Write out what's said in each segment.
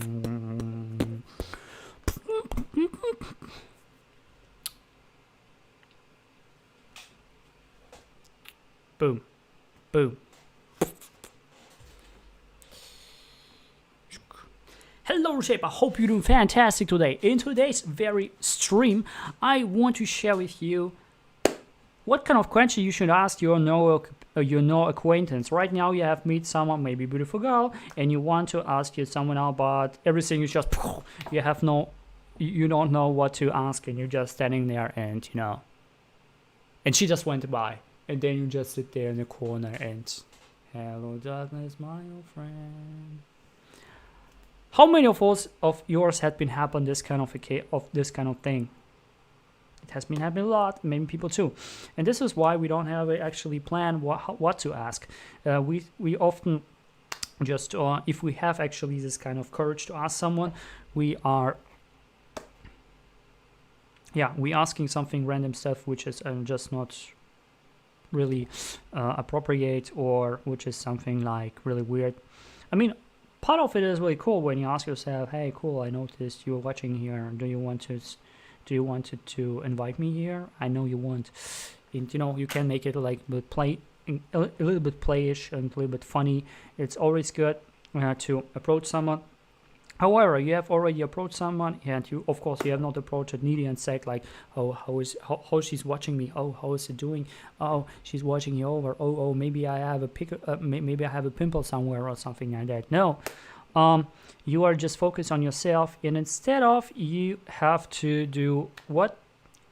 Boom, boom. Hello Reshaper, hope you're doing fantastic today. In today's very stream, I want to share with you what kind of question you should ask your no acquaintance. Right now you have met someone, maybe beautiful girl, and you want to ask you someone out, but everything is just, you don't know what to ask, and you're just standing there and and she just went by, and then you just sit there in the corner and, hello darkness, my old friend. How many of yours had been happened this kind of thing? It has been happening a lot, many people too, and this is why we don't have a actually plan what to ask. We often just if we have actually this kind of courage to ask someone, we asking something random stuff which is just not really appropriate, or which is something like really weird. I mean, part of it is really cool when you ask yourself, hey, cool, I noticed you're watching here. Do you want to invite me here? I know you want. And, you can make it like a little bit playish and a little bit funny. It's always good to approach someone. However, you have already approached someone, and you have not approached it needy and said like, oh, how she's watching me? Oh, how is it doing? Oh, she's watching you over. Oh, maybe I have maybe I have a pimple somewhere or something like that. No, you are just focused on yourself, and instead of, you have to do what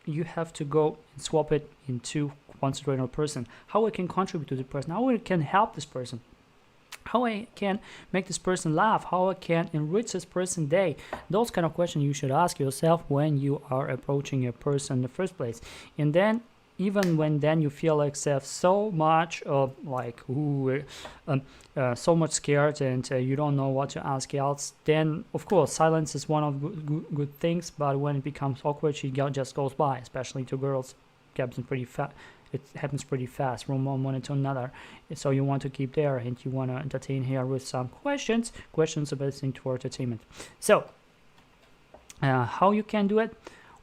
you have to go and swap it into concentrate on a person. How I can contribute to the person? How I can help this person? How I can make this person laugh, how I can enrich this person's day. Those kind of questions you should ask yourself when you are approaching a person in the first place. And then, even when then you feel like so much of so much scared, and you don't know what to ask else, then of course silence is one of good things. But when it becomes awkward, she just goes by, especially to girls. It happens pretty fast from one to another. So you want to keep there, and you want to entertain her with some questions about thing to entertainment. So how you can do it?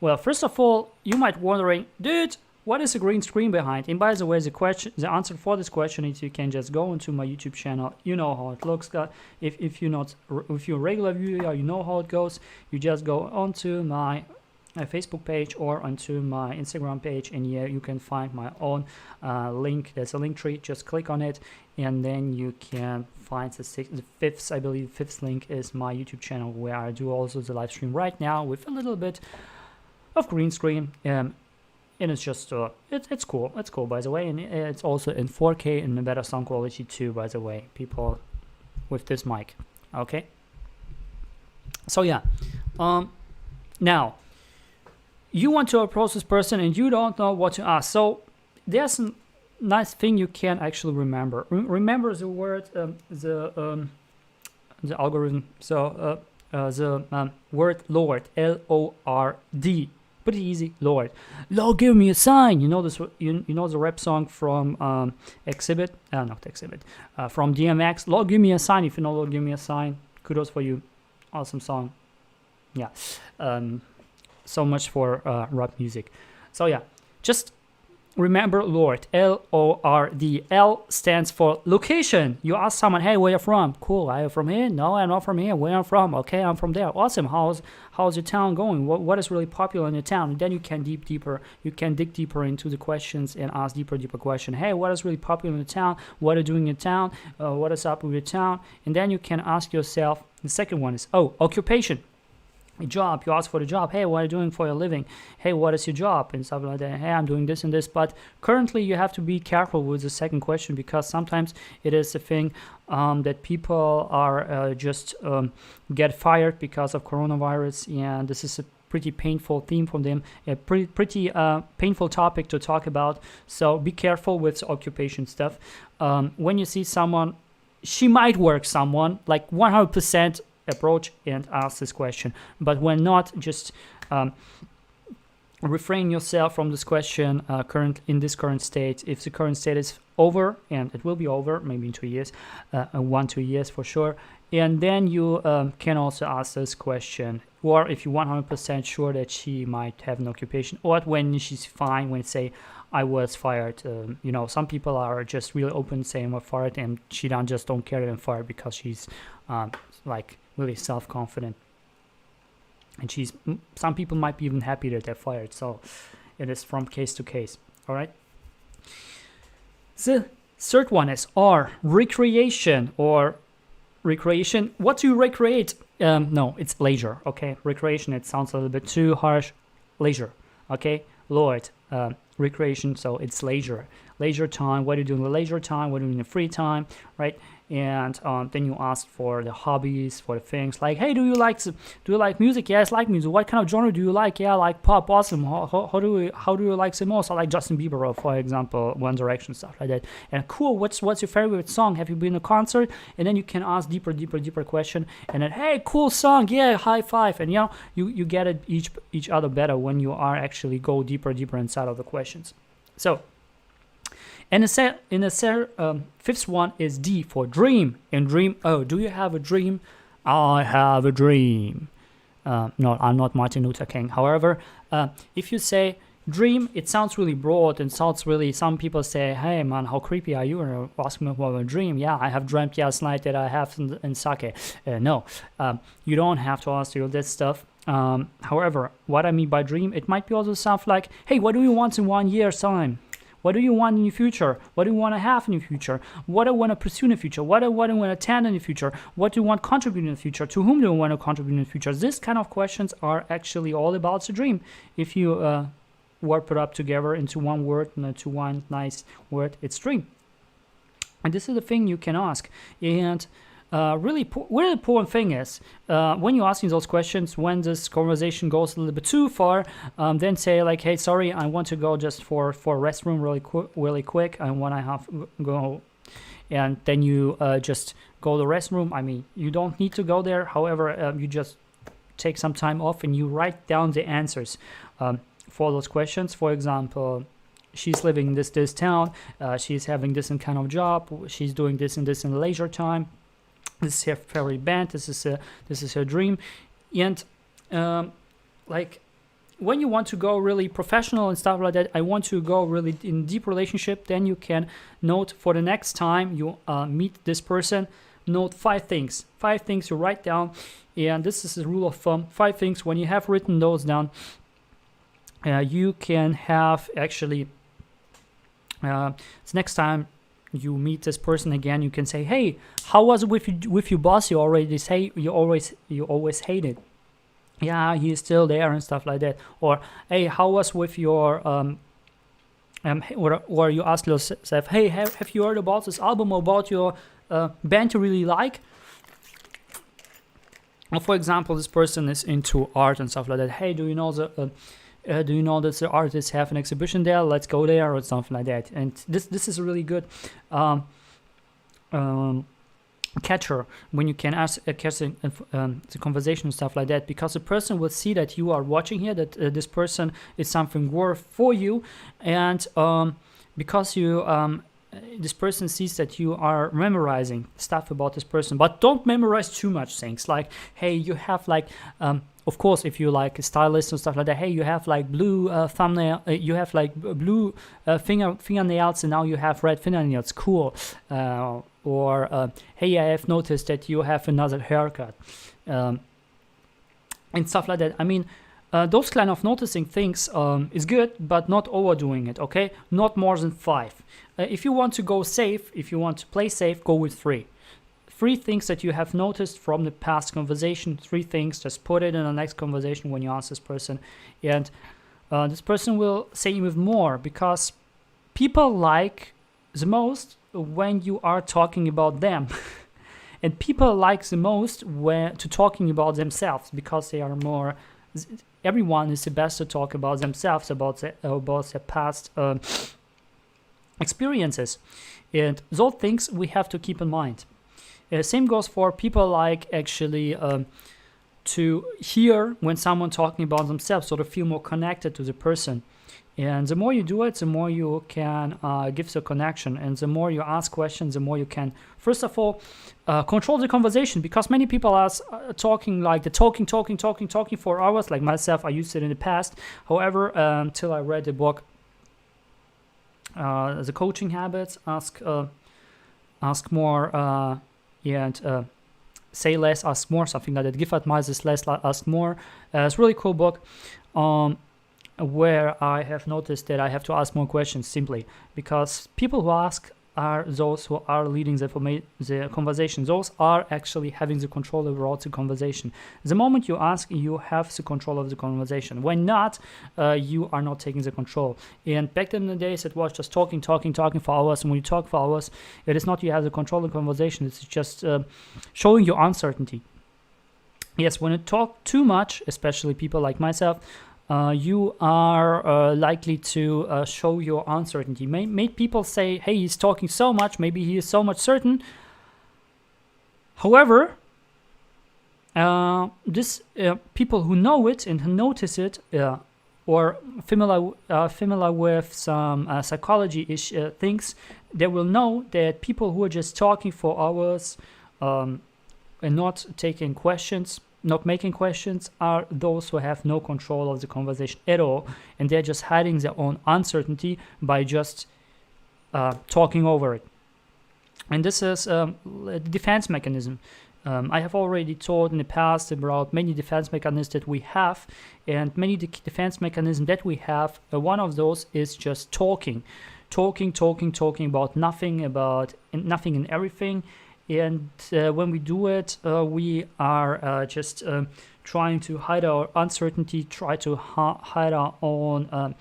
Well, first of all, you might wondering, dude, what is the green screen behind? And by the way, the answer for this question is you can just go into my YouTube channel. You know how it looks. If you're a regular viewer, you know how it goes. You just go onto my Facebook page or onto my Instagram page, and here you can find my own link. There's a link tree. Just click on it, and then you can find the fifth link is my YouTube channel, where I do also the live stream right now with a little bit of green screen, and it's just it's cool. It's cool, by the way, and it's also in 4K and a better sound quality too, by the way, people with this mic. Okay, so yeah, now you want to approach this person and you don't know what to ask. So there's a nice thing you can actually remember. Remember the word, the algorithm. So the word Lord, Lord. Pretty easy, Lord. Lord, give me a sign. You know this. You know the rap song from from DMX. Lord, give me a sign. If you know Lord, give me a sign. Kudos for you. Awesome song. Yeah. So much for rap music. So yeah, just remember Lord, Lord. L stands for location. You ask someone, hey, where you from? Cool, are you from here? No, I'm not from here. Where I'm from? Okay, I'm from there. Awesome. How's your town going? What is really popular in your town? And then you can dig deeper into the questions and ask deeper question. Hey, what is really popular in the town? What are you doing in town? What is up with your town? And then you can ask yourself, the second one is, occupation. A job. You ask for the job. Hey, what are you doing for your living? Hey, what is your job? And stuff like that. Hey, I'm doing this and this. But currently you have to be careful with the second question, because sometimes it is a thing that people are just get fired because of coronavirus, and this is a pretty painful theme for them, a pretty painful topic to talk about. So be careful with occupation stuff. When you see someone, she might work someone, like 100% approach and ask this question. But when not, just refrain yourself from this question in this current state. If the current state is over, and it will be over maybe in 2 years, 1-2 years for sure, And then you can also ask this question, or if you're 100% sure that she might have an occupation, or when she's fine, when say I was fired. Some people are just really open saying I'm fired, and she don't care that I'm fired because she's like really self-confident, and some people might be even happy that they're fired. So it is from case to case. All right. The third one is R, recreation or recreation. What do you recreate? No, it's leisure. Okay, recreation. It sounds a little bit too harsh. Leisure. Okay, lower it. Recreation. So it's leisure. Leisure time. What do you do in the leisure time? What do you do in the free time? Right. And then you ask for the hobbies, for the things like, hey, do you like music? Yes, I like music. What kind of genre do you like? Yeah, I like pop. Awesome. How do you like the most? I like Justin Bieber, for example, One Direction, stuff like that. And cool. What's your favorite song? Have you been to a concert? And then you can ask deeper question. And then, hey, cool song. Yeah, high five. And you get it each other better when you are actually go deeper inside of the questions. So. And the fifth one is D for dream. And dream, do you have a dream? I have a dream. No, I'm not Martin Luther King. However, if you say dream, it sounds really broad and some people say, hey man, how creepy are you? Or ask me about a dream. Yeah, I have dreamt last night that I have in sake. No, you don't have to ask you this stuff. However, what I mean by dream, it might be also stuff like, hey, what do you want in 1 year's time? What do you want in the future? What do you want to have in the future? What do you want to pursue in the future? What do you want to attend in the future? What do you want to contribute in the future? To whom do you want to contribute in the future? This kind of questions are actually all about the dream. If you were put up together into one word, into one nice word, it's dream. And this is the thing you can ask. And really important thing is when you're asking those questions, when this conversation goes a little bit too far, then say like, hey, sorry, I want to go just for restroom really quick. I want to have go, and then you just go to the restroom. I mean, you don't need to go there. However, you just take some time off and you write down the answers for those questions. For example, she's living in this town. She's having this kind of job. She's doing this and this in leisure time. This is her favorite band. This is her dream, and like when you want to go really professional and stuff like that, I want to go really in deep relationship. Then you can note for the next time you meet this person. Note 5 things. 5 things you write down, and this is a rule of thumb. 5 things. When you have written those down, you can have actually. Next time you meet this person again, you can say, hey, how was it with your boss? You already say you always hated. Yeah, he's still there and stuff like that. Or hey, how was with your or you ask yourself, hey, have you heard about this album, about your band you really like? Or for example, this person is into art and stuff like that. Hey, do you know that the artists have an exhibition there? Let's go there, or something like that. And this is a really good catcher when you can catch the conversation and stuff like that, because the person will see that you are watching here, that this person is something worth for you, and because you this person sees that you are memorizing stuff about this person. But don't memorize too much things like, hey, you have like of course, if you like a stylist and stuff like that, hey, you have like blue thumbnail, you have like blue fingernails, and now you have red fingernails. Cool. Or hey, I have noticed that you have another haircut, and stuff like that. I mean, those kind of noticing things is good, but not overdoing it. Okay, not more than 5. If you want to go safe, if you want to play safe, go with 3. 3 things that you have noticed from the past conversation. 3 things, just put it in the next conversation when you ask this person, and this person will say even more, because people like the most when you are talking about them. And people like the most when to talking about themselves, because they are more, everyone is the best to talk about themselves, about their past experiences, and those things we have to keep in mind. Same goes for people like actually to hear when someone talking about themselves, so to feel more connected to the person. And the more you do it, the more you can give the connection, and the more you ask questions, the more you can, first of all, control the conversation, because many people are talking for hours. Like myself, I used it in the past. However, until I read the book, The Coaching Habits, ask more, and say less, ask more, something like that. Give advice less, ask more. It's a really cool book. Where I have noticed that I have to ask more questions, simply because people who ask are those who are leading the conversation. Those are actually having the control over the conversation. The moment you ask, you have the control of the conversation. When not, you are not taking the control. And back in the days, it was just talking for hours. And when you talk for hours, it is not you have the control of the conversation. It's just showing your uncertainty. Yes, when you talk too much, especially people like myself, you are likely to show your uncertainty. Make people say, hey, he's talking so much, maybe he is so much certain. However, this people who know it and who notice it, or familiar with some psychology things, they will know that people who are just talking for hours and not taking questions, not making questions, are those who have no control of the conversation at all, and they're just hiding their own uncertainty by just talking over it. And this is a defense mechanism. I have already told in the past about many defense mechanisms that we have, and many defense mechanisms that we have, one of those is just talking about nothing and everything. And when we do it, we are just trying to hide our uncertainty, try to hide our own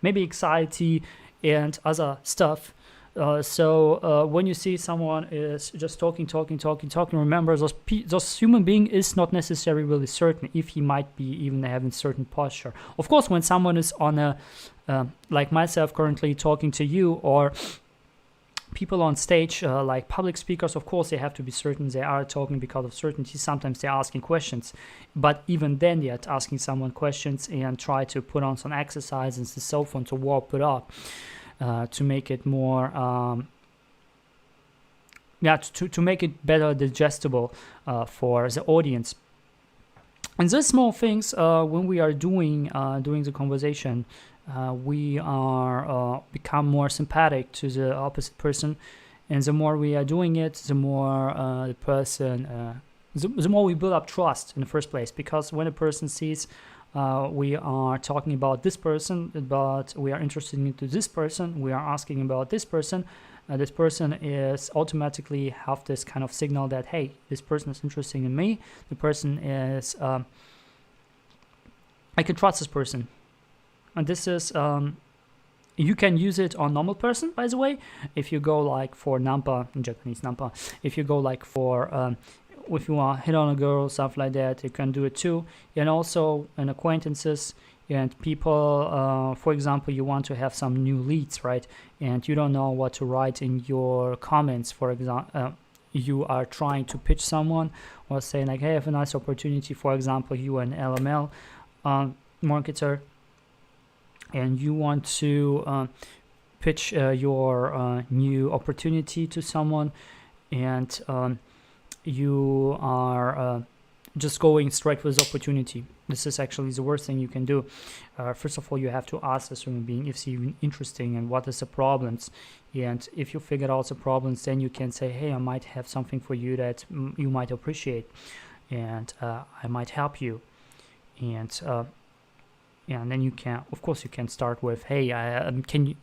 maybe anxiety and other stuff. So when you see someone is just talking, remember those human being is not necessarily really certain if he might be even having certain posture. Of course, when someone is on a, like myself currently talking to you, or people on stage, like public speakers, of course, they have to be certain they are talking because of certainty. Sometimes they're asking questions, but even then they're asking someone questions and try to put on some exercises and so on to warp it up, to make it more, to make it better digestible for the audience. And these small things, when we are doing the conversation, we are become more sympathetic to the opposite person, and the more we are doing it, the more the person, the more we build up trust in the first place. Because when a person sees we are talking about this person, but we are interested into this person, we are asking about this person is automatically have this kind of signal that, hey, this person is interested in me. The person is, I can trust this person. And this is, you can use it on normal person, by the way. If you go like for nampa, in Japanese nampa, if you go like for, if you want to hit on a girl, stuff like that, you can do it too. And also in acquaintances and people, for example, you want to have some new leads, right? And you don't know what to write in your comments, for example. You are trying to pitch someone or saying like, hey, I have a nice opportunity. For example, you are an LML marketer, and you want to pitch your new opportunity to someone, and you are just going straight with opportunity. This is actually the worst thing you can do. First of all, you have to ask this human being if it's even interesting and what is the problems. And if you figure out the problems, then you can say, hey, I might have something for you that you might appreciate, and I might help you. And and then you can, of course, you can start with, hey, can you,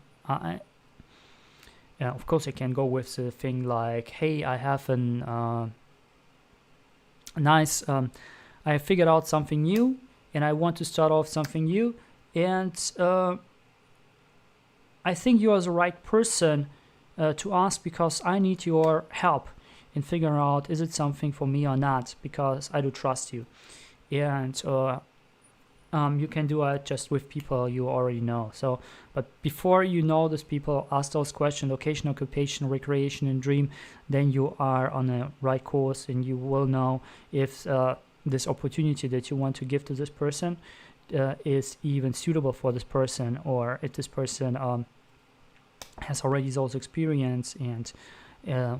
of course, I can go with the thing like, hey, I have an nice, I figured out something new, and I want to start off something new, and I think you are the right person to ask, because I need your help in figuring out, is it something for me or not, because I do trust you. And you can do it just with people you already know. So, but before you know those people, ask those questions: location, occupation, recreation, and dream. Then you are on the right course, and you will know if this opportunity that you want to give to this person is even suitable for this person, or if this person has already those experience, and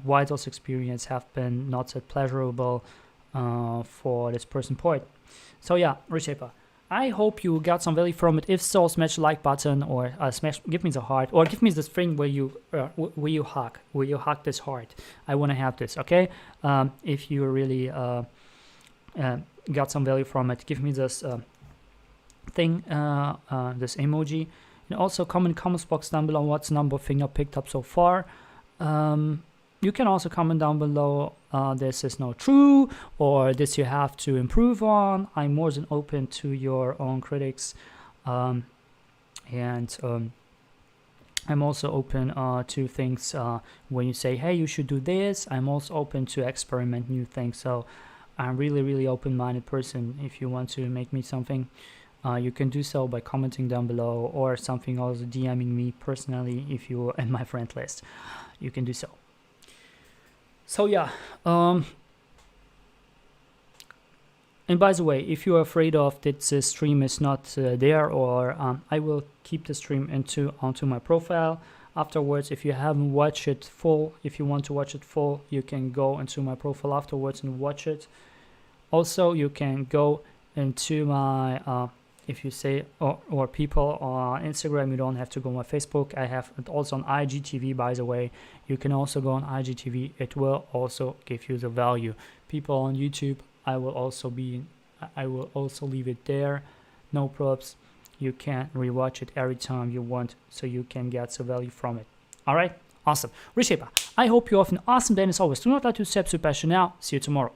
why those experience have been not so pleasurable for this person point. So yeah, Reshaper, I hope you got some value from it. If so, smash the like button, or give me the heart, or give me this thing where you hug this heart. I want to have this, okay? If you really got some value from it, give me this thing, this emoji, and also comment in the comments box down below what's the number of things I picked up so far. You can also comment down below this is not true, or this you have to improve on. I'm more than open to your own critics, and I'm also open to things when you say, hey, you should do this. I'm also open to experiment new things. So I'm really open-minded person. If you want to make me something, you can do so by commenting down below, or something also DMing me personally if you're in my friend list. You can do so. So yeah, and by the way, if you're afraid of that the stream is not there, or I will keep the stream onto my profile afterwards. If you haven't watched it full, if you want to watch it full, you can go into my profile afterwards and watch it. Also, you can go into my if you say, or people on Instagram, you don't have to go on my Facebook. I have it also on IGTV, by the way. You can also go on IGTV. It will also give you the value. People on YouTube, I will also leave it there. No props. You can rewatch it every time you want, so you can get the value from it. All right, awesome. Reshaper, I hope you have an awesome day, and as always, do not let your steps to passion now. See you tomorrow.